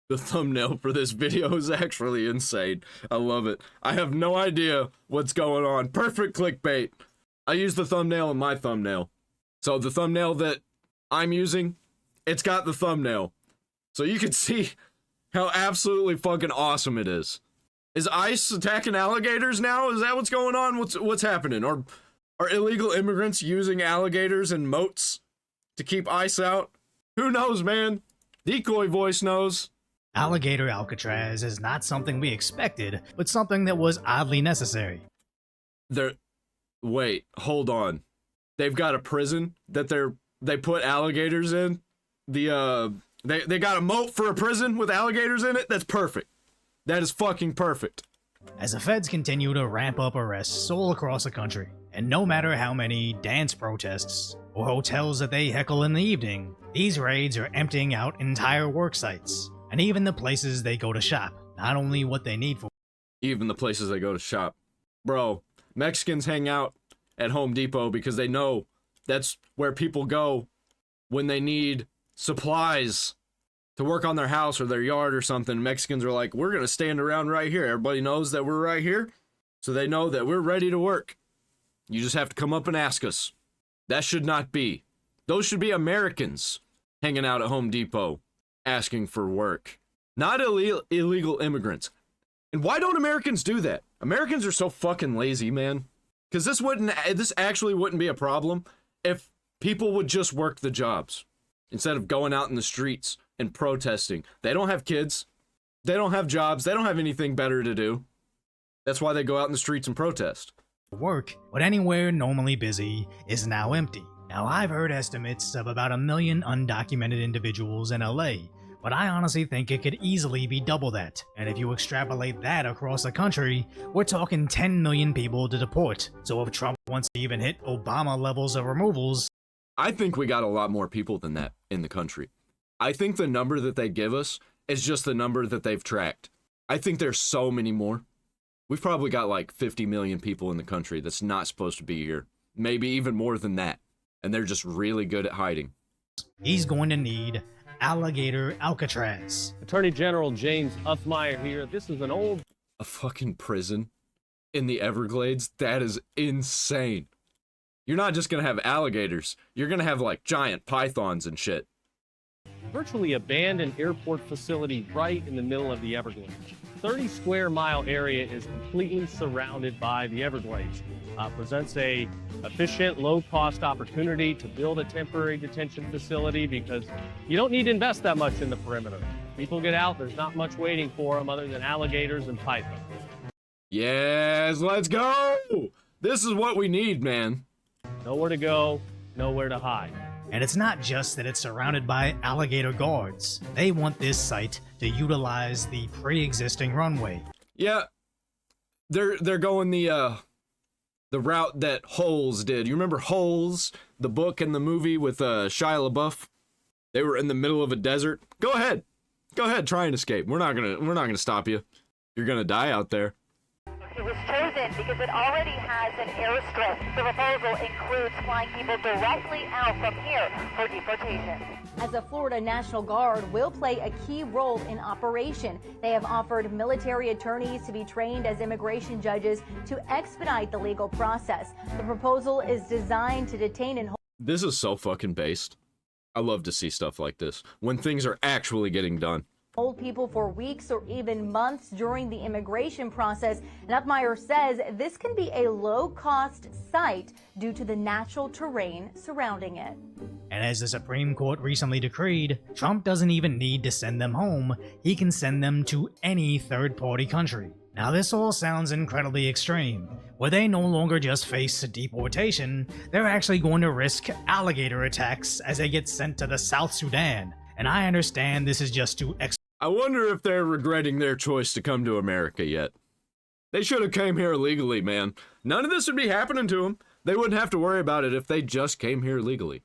The thumbnail for this video is actually insane. I love it. I have no idea what's going on. Perfect clickbait. I use the thumbnail in my thumbnail. So the thumbnail that I'm using, it's got the thumbnail. So you can see how absolutely fucking awesome it is. Is ICE attacking alligators now? Is that what's going on? What's happening? Are illegal immigrants using alligators and moats to keep ICE out? Who knows, man? Decoy Voice knows. Alligator Alcatraz is not something we expected, but something that was oddly necessary. Wait, hold on. They've got a prison that they put alligators in. They got a moat for a prison with alligators in it. That's perfect. That is fucking perfect. As the feds continue to ramp up arrests all across the country, and no matter how many dance protests or hotels that they heckle in the evening, these raids are emptying out entire work sites. And even the places they go to shop, not only what they need for. Even the places they go to shop. Bro, Mexicans hang out at Home Depot because they know that's where people go when they need supplies to work on their house or their yard or something. Mexicans are like, we're going to stand around right here. Everybody knows that we're right here, so they know that we're ready to work. You just have to come up and ask us. That should not be. Those should be Americans hanging out at Home Depot asking for work, not illegal immigrants. And why don't Americans do that? Americans are so fucking lazy, man. Because this actually wouldn't be a problem if people would just work the jobs instead of going out in the streets and protesting. They don't have kids. They don't have jobs. They don't have anything better to do. That's why they go out in the streets and protest. Work, but anywhere normally busy is now empty. Now, I've heard estimates of about 1 million undocumented individuals in LA, but I honestly think it could easily be double that. And if you extrapolate that across the country, we're talking 10 million people to deport. So if Trump wants to even hit Obama levels of removals... I think we got a lot more people than that in the country. I think the number that they give us is just the number that they've tracked. I think there's so many more. We've probably got like 50 million people in the country that's not supposed to be here. Maybe even more than that. And they're just really good at hiding. He's going to need Alligator Alcatraz. Attorney General James Uthmeyer here. This is a fucking prison in the Everglades? That is insane. You're not just gonna have alligators. You're gonna have like giant pythons and shit. virtually abandoned airport facility right in the middle of the Everglades. 30 square mile area is completely surrounded by the Everglades. Presents a efficient, low-cost opportunity to build a temporary detention facility because you don't need to invest that much in the perimeter. People get out, there's not much waiting for them other than alligators and pythons. Yes, let's go! This is what we need, man. Nowhere to go, nowhere to hide. And it's not just that it's surrounded by alligator guards. They want this site to utilize the pre-existing runway. Yeah, they're going the route that Holes did. You remember Holes, the book and the movie with Shia LaBeouf? They were in the middle of a desert. Go ahead, try and escape. We're not gonna stop you. You're gonna die out there. It was chosen because it already has an airstrip. The proposal includes flying people directly out from here for deportation. As a Florida National Guard will play a key role in operation. They have offered military attorneys to be trained as immigration judges to expedite the legal process. The proposal is designed to detain and hold. This is so fucking based. I love to see stuff like this when things are actually getting done. Hold people for weeks or even months during the immigration process. And Uthmeyer says this can be a low-cost site due to the natural terrain surrounding it. And as the Supreme Court recently decreed, Trump doesn't even need to send them home. He can send them to any third-party country. Now this all sounds incredibly extreme. Where they no longer just face deportation, they're actually going to risk alligator attacks as they get sent to the South Sudan. And I understand this is just to I wonder if they're regretting their choice to come to America yet. They should have came here legally, man. None of this would be happening to them. They wouldn't have to worry about it if they just came here legally.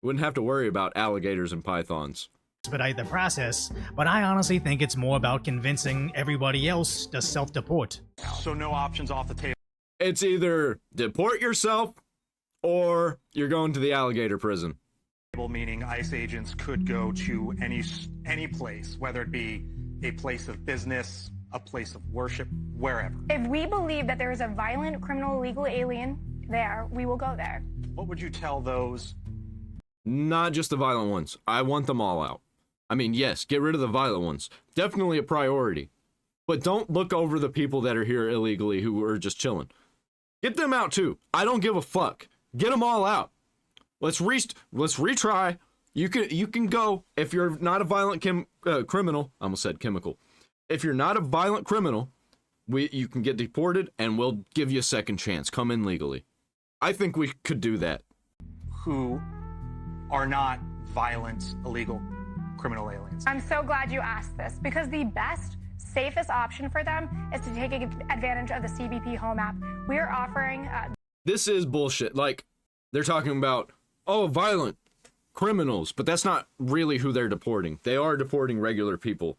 Wouldn't have to worry about alligators and pythons. expedite the process, but I honestly think it's more about convincing everybody else to self-deport. So no options off the table. It's either deport yourself or you're going to the alligator prison. meaning ICE agents could go to any place, whether it be a place of business, a place of worship, wherever. If we believe that there is a violent, criminal, illegal alien there, we will go there. What would you tell those? Not just the violent ones. I want them all out. I mean, yes, get rid of the violent ones. Definitely a priority. But don't look over the people that are here illegally who are just chilling. Get them out too. I don't give a fuck. Get them all out. Let's retry. You can go if you're not a violent criminal. I almost said chemical. If you're not a violent criminal, you can get deported and we'll give you a second chance. Come in legally. I think we could do that. Who are not violent, illegal, criminal aliens. I'm so glad you asked this because the best, safest option for them is to take advantage of the CBP Home app. We are offering... This is bullshit. Like, they're talking about, oh, violent criminals, but that's not really who they're deporting. They are deporting regular people.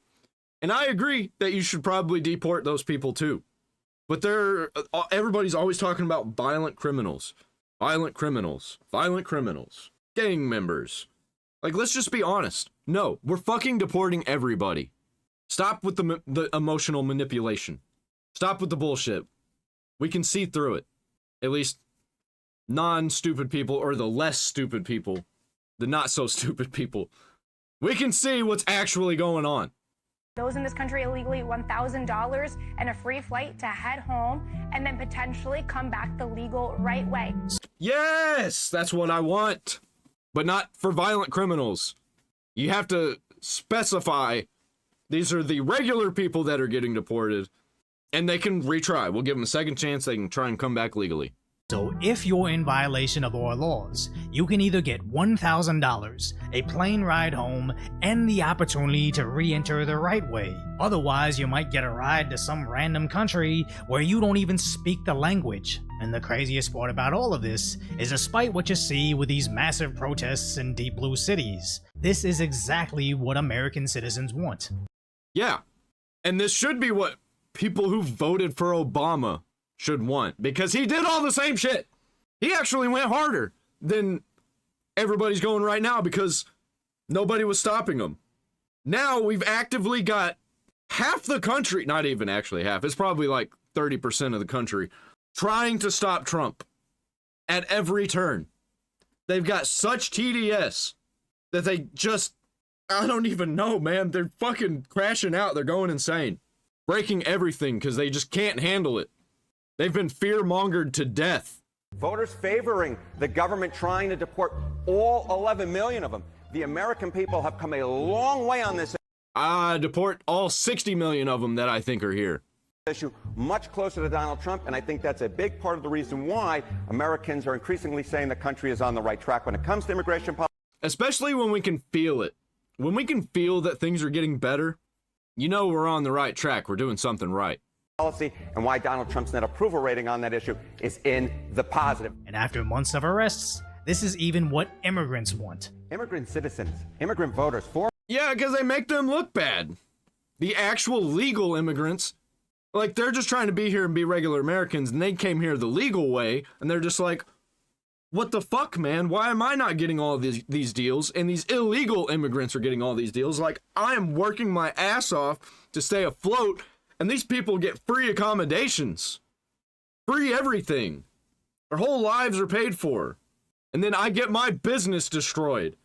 And I agree that you should probably deport those people too. But everybody's always talking about violent criminals, violent criminals, gang members. Like, let's just be honest. No, we're fucking deporting everybody. Stop with the emotional manipulation. Stop with the bullshit. We can see through it. At least non-stupid people, or the less stupid people, the not so stupid people. We can see what's actually going on. Those in this country illegally, $1,000 and a free flight to head home and then potentially come back the legal right way. Yes, that's what I want. But not for violent criminals. You have to specify these are the regular people that are getting deported, and they can retry. We'll give them a second chance. They can try and come back legally. So if you're in violation of our laws, you can either get $1,000, a plane ride home, and the opportunity to re-enter the right way. Otherwise, you might get a ride to some random country where you don't even speak the language. And the craziest part about all of this is, despite what you see with these massive protests in deep blue cities, this is exactly what American citizens want. Yeah, and this should be what people who voted for Obama should want, because he did all the same shit. He actually went harder than everybody's going right now because nobody was stopping him. Now we've actively got half the country, not even actually half, it's probably like 30% of the country, trying to stop Trump at every turn. They've got such TDS that they just, I don't even know, man. They're fucking crashing out. They're going insane. Breaking everything because they just can't handle it. They've been fear-mongered to death. Voters favoring the government trying to deport all 11 million of them. The American people have come a long way on this Deport all 60 million of them that I think are here. issue, much closer to Donald Trump, and I think that's a big part of the reason why Americans are increasingly saying the country is on the right track when it comes to immigration policy. Especially when we can feel it. When we can feel that things are getting better, you know we're on the right track. We're doing something right. And why Donald Trump's net approval rating on that issue is in the positive. And after months of arrests, this is even what immigrants want. Immigrant citizens, immigrant voters, Yeah, because they make them look bad. The actual legal immigrants, like, they're just trying to be here and be regular Americans, and they came here the legal way, and they're just like, what the fuck, man? Why am I not getting all of these deals, and these illegal immigrants are getting all these deals? Like, I am working my ass off to stay afloat, and these people get free accommodations, free everything. Their whole lives are paid for. And then I get my business destroyed.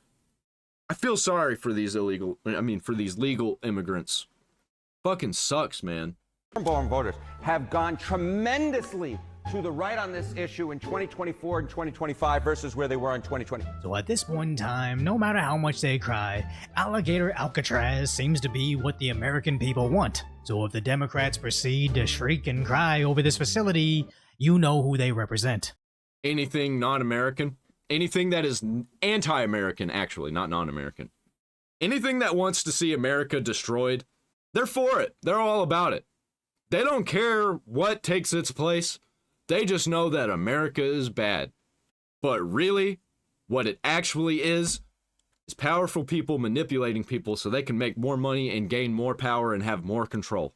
I feel sorry for these for these legal immigrants. Fucking sucks, man. foreign voters have gone tremendously to the right on this issue in 2024 and 2025 versus where they were in 2020. So at this point in time, no matter how much they cry, Alligator Alcatraz seems to be what the American people want. So if the Democrats proceed to shriek and cry over this facility, you know who they represent. Anything non-American, anything that is anti-American, actually, not non-American. Anything that wants to see America destroyed, they're for it. They're all about it. They don't care what takes its place. They just know that America is bad. But really, what it actually is powerful people manipulating people so they can make more money and gain more power and have more control.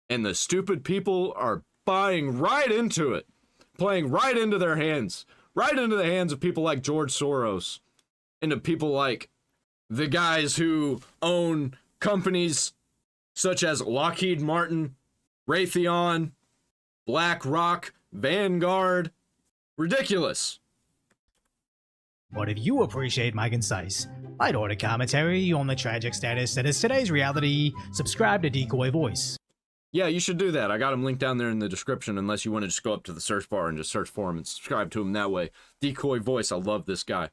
And the stupid people are buying right into it, playing right into their hands, right into the hands of people like George Soros into people like the guys who own companies such as Lockheed Martin, Raytheon, BlackRock, Vanguard. Ridiculous. But if you appreciate my concise, light-hearted commentary on the tragic status that is today's reality, subscribe to Decoy Voice. Yeah, you should do that. I got him linked down there in the description, unless you want to just go up to the search bar and just search for him and subscribe to him that way. Decoy Voice, I love this guy.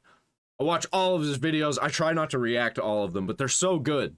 I watch all of his videos. I try not to react to all of them, but they're so good.